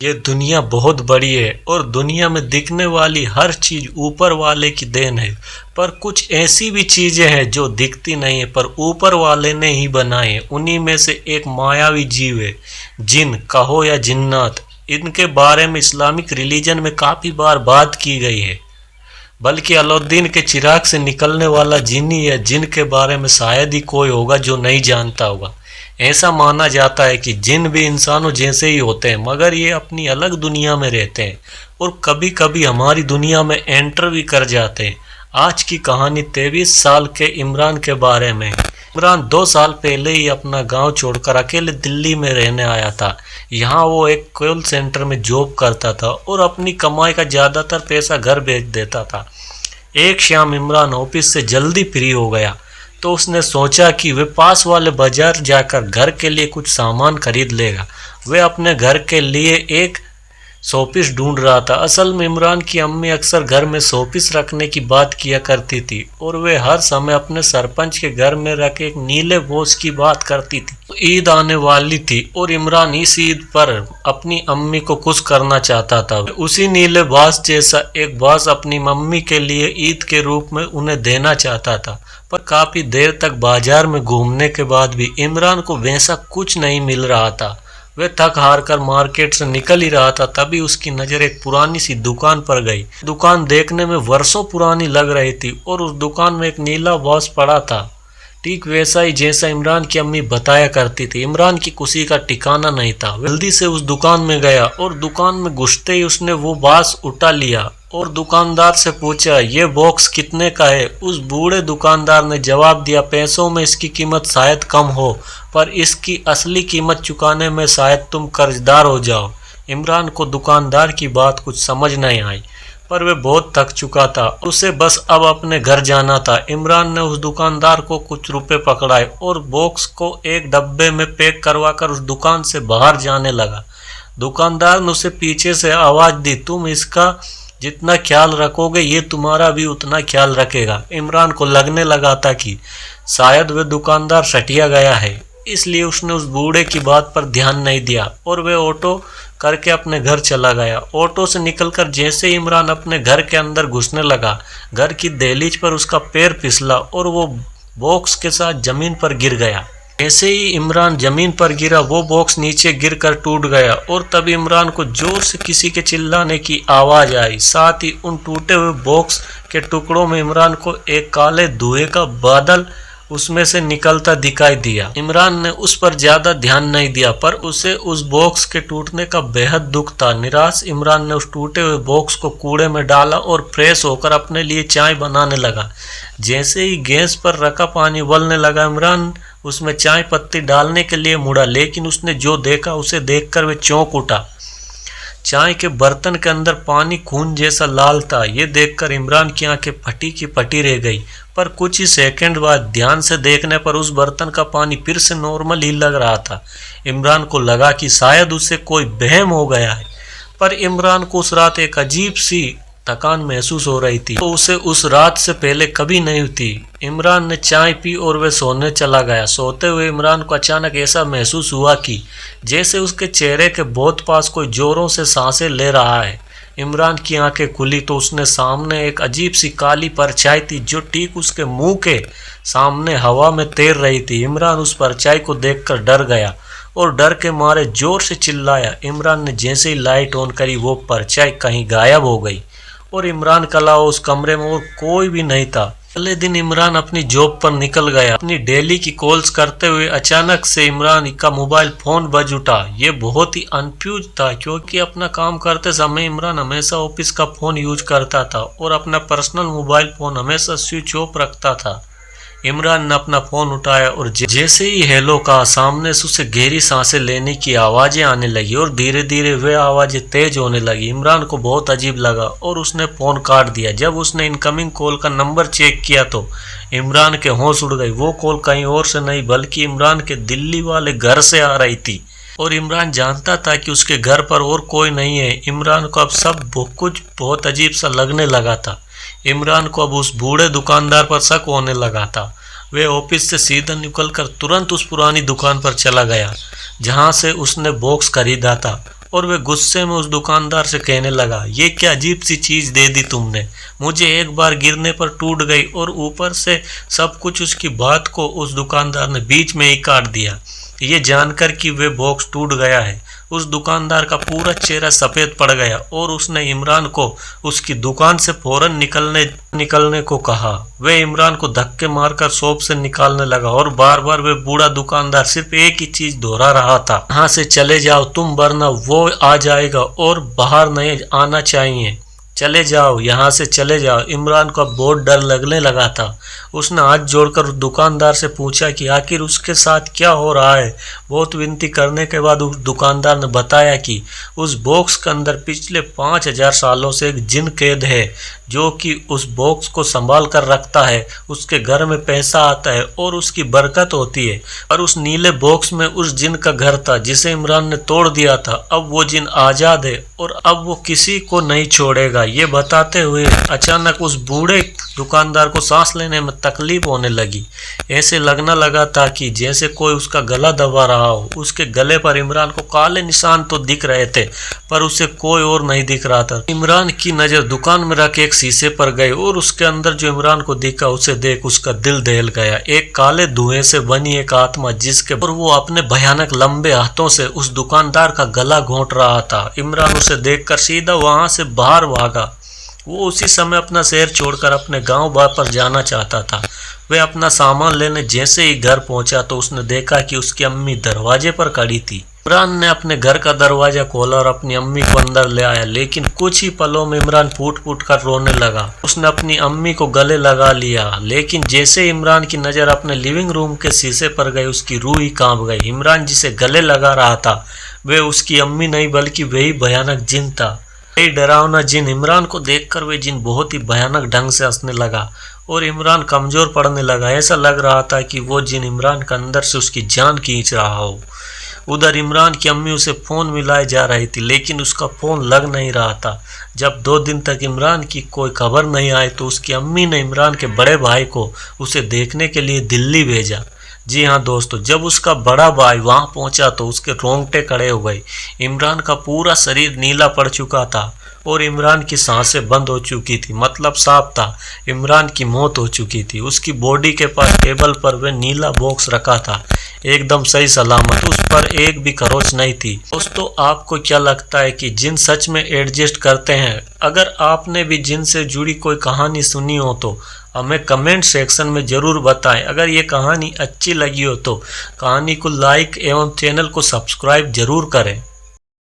ये दुनिया बहुत बड़ी है और दुनिया में दिखने वाली हर चीज ऊपर वाले की देन है। पर कुछ ऐसी भी चीजें हैं जो दिखती नहीं है पर ऊपर वाले ने ही बनाए। उन्हीं में से एक मायावी जीव है, जिन कहो या जिन्नात। इनके बारे में इस्लामिक रिलीजन में काफी बार बात की गई है, बल्कि अलाउद्दीन के चिराग से निकलने वाला जिन्नी या जिन के बारे में शायद ही कोई होगा जो नहीं जानता होगा। ऐसा माना जाता है कि जिन भी इंसानों जैसे ही होते हैं, मगर ये अपनी अलग दुनिया में रहते हैं और कभी कभी हमारी दुनिया में एंटर भी कर जाते हैं। आज की कहानी 23 साल के इमरान के बारे में। इमरान 2 साल पहले ही अपना गांव छोड़कर अकेले दिल्ली में रहने आया था। यहाँ वो एक कॉल सेंटर में जॉब करता था और अपनी कमाई का ज़्यादातर पैसा घर भेज देता था। एक शाम इमरान ऑफिस से जल्दी फ्री हो गया तो उसने सोचा कि वे पास वाले बाजार जाकर घर के लिए कुछ सामान खरीद लेगा। वे अपने घर के लिए एक शोपीस ढूंढ रहा था। असल में इमरान की अम्मी अक्सर घर में शोपीस रखने की बात किया करती थी और वे हर समय अपने सरपंच के घर में रखे एक नीले बॉक्स की बात करती थी। ईद आने वाली थी और इमरान इस ईद पर अपनी अम्मी को खुश करना चाहता था। उसी नीले बास जैसा एक बास अपनी मम्मी के लिए ईद के रूप में उन्हें देना चाहता था। पर काफी देर तक बाजार में घूमने के बाद भी इमरान को वैसा कुछ नहीं मिल रहा था। वह थक हार कर मार्केट से निकल ही रहा था, तभी उसकी नजर एक पुरानी सी दुकान पर गई। दुकान देखने में वर्षों पुरानी लग रही थी और उस दुकान में एक नीला बॉक्स पड़ा था, ठीक वैसा ही जैसा इमरान की अम्मी बताया करती थी। इमरान की खुशी का ठिकाना नहीं था। जल्दी से उस दुकान में गया और दुकान में घुसते ही उसने वो बॉक्स उठा लिया और दुकानदार से पूछा, ये बॉक्स कितने का है? उस बूढ़े दुकानदार ने जवाब दिया, पैसों में इसकी कीमत शायद कम हो, पर इसकी असली कीमत चुकाने में शायद तुम कर्जदार हो जाओ। इमरान को दुकानदार की बात कुछ समझ नहीं आई, पर वह बहुत थक चुका था। उसे बस अब अपने घर जाना था। इमरान ने उस दुकानदार को कुछ रुपए पकड़ाए और बॉक्स को एक डब्बे में पैक करवाकर उस दुकान से बाहर जाने लगा। दुकानदार ने उसे पीछे से आवाज दी, तुम इसका जितना ख्याल रखोगे ये तुम्हारा भी उतना ख्याल रखेगा। इमरान को लगने लगा था कि शायद वह दुकानदार सटिया गया है, इसलिए उसने उस बूढ़े की बात पर ध्यान नहीं दिया और वह ऑटो करके अपने घर चला गया। ऑटो से निकलकर जैसे ही इमरान अपने घर के अंदर घुसने लगा, घर की दहलीज पर उसका पैर फिसला और वो बॉक्स के साथ जमीन पर गिर गया। जैसे ही इमरान जमीन पर गिरा, वो बॉक्स नीचे गिरकर टूट गया और तभी इमरान को जोर से किसी के चिल्लाने की आवाज आई। साथ ही उन टूटे हुए बॉक्स के टुकड़ों में इमरान को एक काले धुएं का बादल उसमें से निकलता दिखाई दिया। इमरान ने उस पर ज्यादा ध्यान नहीं दिया, पर उसे उस बॉक्स के टूटने का बेहद दुख था। निराश इमरान ने उस टूटे हुए बॉक्स को कूड़े में डाला और फ्रेश होकर अपने लिए चाय बनाने लगा। जैसे ही गैस पर रखा पानी उबलने लगा, इमरान उसमें चाय पत्ती डालने के लिए मुड़ा, लेकिन उसने जो देखा उसे देखकर वह चौंक उठा। चाय के बर्तन के अंदर पानी खून जैसा लाल था। ये देखकर इमरान की आंखें फटी की फटी रह गई, पर कुछ ही सेकंड बाद ध्यान से देखने पर उस बर्तन का पानी फिर से नॉर्मल ही लग रहा था। इमरान को लगा कि शायद उसे कोई वहम हो गया है, पर इमरान को उस रात एक अजीब सी थकान महसूस हो रही थी, तो उसे उस रात से पहले कभी नहीं थी। इमरान ने चाय पी और वह सोने चला गया। सोते हुए इमरान को अचानक ऐसा महसूस हुआ कि जैसे उसके चेहरे के बहुत पास कोई जोरों से सांसें ले रहा है। इमरान की आंखें खुली तो उसने सामने एक अजीब सी काली परछाई थी जो ठीक उसके मुंह के सामने हवा में तैर रही थी। इमरान उस परछाई को देखकर डर गया और डर के मारे जोर से चिल्लाया। इमरान ने जैसे ही लाइट ऑन करी, वो परछाई कहीं गायब हो गई और इमरान के अलावा उस कमरे में और कोई भी नहीं था। अगले दिन इमरान अपनी जॉब पर निकल गया, अपनी डेली की कॉल्स करते हुए। अचानक से इमरान का मोबाइल फोन बज उठा। ये बहुत ही कंफ्यूज था, क्योंकि अपना काम करते समय इमरान हमेशा ऑफिस का फोन यूज करता था और अपना पर्सनल मोबाइल फोन हमेशा स्विच ऑफ रखता था। इमरान ने अपना फोन उठाया और जैसे ही हेलो कहा, सामने से उसे गहरी सांसें लेने की आवाजें आने लगी और धीरे धीरे वे आवाजें तेज होने लगी। इमरान को बहुत अजीब लगा और उसने फोन काट दिया। जब उसने इनकमिंग कॉल का नंबर चेक किया तो इमरान के होश उड़ गए। वो कॉल कहीं और से नहीं बल्कि इमरान के दिल्ली वाले घर से आ रही थी और इमरान जानता था कि उसके घर पर और कोई नहीं है। इमरान को अब सब कुछ बहुत अजीब सा लगने लगा था। इमरान को अब उस बूढ़े दुकानदार पर शक होने लगा था। वह ऑफिस से सीधा निकलकर तुरंत उस पुरानी दुकान पर चला गया जहां से उसने बॉक्स खरीदा था और वे गुस्से में उस दुकानदार से कहने लगा, ये क्या अजीब सी चीज दे दी तुमने, मुझे एक बार गिरने पर टूट गई और ऊपर से सब कुछ। उसकी बात को उस दुकानदार ने बीच में ही काट दिया। ये जानकर कि वे बॉक्स टूट गया है, उस दुकानदार का पूरा चेहरा सफेद पड़ गया और उसने इमरान को उसकी दुकान से फौरन निकलने को कहा। वे इमरान को धक्के मारकर शॉप से निकालने लगा और बार बार वे बूढ़ा दुकानदार सिर्फ एक ही चीज दोहरा रहा था, यहाँ से चले जाओ तुम, वरना वो आ जाएगा और बाहर नहीं आना चाहिए, चले जाओ, यहाँ से चले जाओ। इमरान को बहुत डर लगने लगा था। उसने हाथ जोड़कर उस दुकानदार से पूछा कि आखिर उसके साथ क्या हो रहा है। बहुत विनती करने के बाद उस दुकानदार ने बताया कि उस बॉक्स के अंदर पिछले 5000 सालों से एक जिन कैद है, जो कि उस बॉक्स को संभाल कर रखता है। उसके घर में पैसा आता है और उसकी बरकत होती है। और उस नीले बॉक्स में उस जिन का घर था जिसे इमरान ने तोड़ दिया था। अब वो जिन आजाद है और अब वो किसी को नहीं छोड़ेगा। ये बताते हुए अचानक उस बूढ़े दुकानदार को सांस लेने में तकलीफ होने लगी। ऐसे लगने लगा था कि जैसे कोई उसका गला दबा रहा हो। उसके गले पर इमरान को काले निशान तो दिख रहे थे, पर उसे कोई और नहीं दिख रहा था। इमरान की नजर दुकान में रखे एक शीशे पर गई और उसके अंदर जो इमरान को दिखा उसे देख उसका दिल दहल गया। एक काले धुएं से बनी एक आत्मा जिसके और वो अपने भयानक लंबे हाथों से उस दुकानदार का गला घोंट रहा था। इमरान उसे देखकर सीधा वहां से बाहर भागा। वो उसी समय अपना शहर छोड़कर अपने गांव वापस जाना चाहता था। वह अपना सामान लेने जैसे ही घर पहुंचा तो उसने देखा कि उसकी अम्मी दरवाजे पर खड़ी थी। इमरान ने अपने घर का दरवाजा खोला और अपनी अम्मी को अंदर ले आया, लेकिन कुछ ही पलों में इमरान फूट फूट कर रोने लगा। उसने अपनी अम्मी को गले लगा लिया, लेकिन जैसे इमरान की नज़र अपने लिविंग रूम के शीशे पर गई उसकी रूह ही कांप गई। इमरान जिसे गले लगा रहा था वह उसकी अम्मी नहीं बल्कि वही भयानक जिन था। यही डरावना जिन। इमरान को देखकर वे जिन बहुत ही भयानक ढंग से हंसने लगा और इमरान कमजोर पड़ने लगा। ऐसा लग रहा था कि वो जिन इमरान के अंदर से उसकी जान खींच रहा हो। उधर इमरान की अम्मी उसे फ़ोन मिलाए जा रही थी, लेकिन उसका फ़ोन लग नहीं रहा था। जब 2 दिन तक इमरान की कोई खबर नहीं आई तो उसकी अम्मी ने इमरान के बड़े भाई को उसे देखने के लिए दिल्ली भेजा। जी हाँ दोस्तों, जब उसका बड़ा भाई वहां पहुंचा तो उसके रोंगटे खड़े हो गए। इमरान का पूरा शरीर नीला पड़ चुका था और इमरान की सांसें बंद हो चुकी थी। मतलब साफ था, इमरान की मौत हो चुकी थी। उसकी बॉडी के पास टेबल पर वह नीला बॉक्स रखा था, एकदम सही सलामत, उस पर एक भी खरोच नहीं थी। दोस्तों, आपको क्या लगता है कि जिन सच में एडजस्ट करते हैं? अगर आपने भी जिन से जुड़ी कोई कहानी सुनी हो तो हमें कमेंट सेक्शन में ज़रूर बताएं। अगर ये कहानी अच्छी लगी हो तो कहानी को लाइक एवं चैनल को सब्सक्राइब जरूर करें।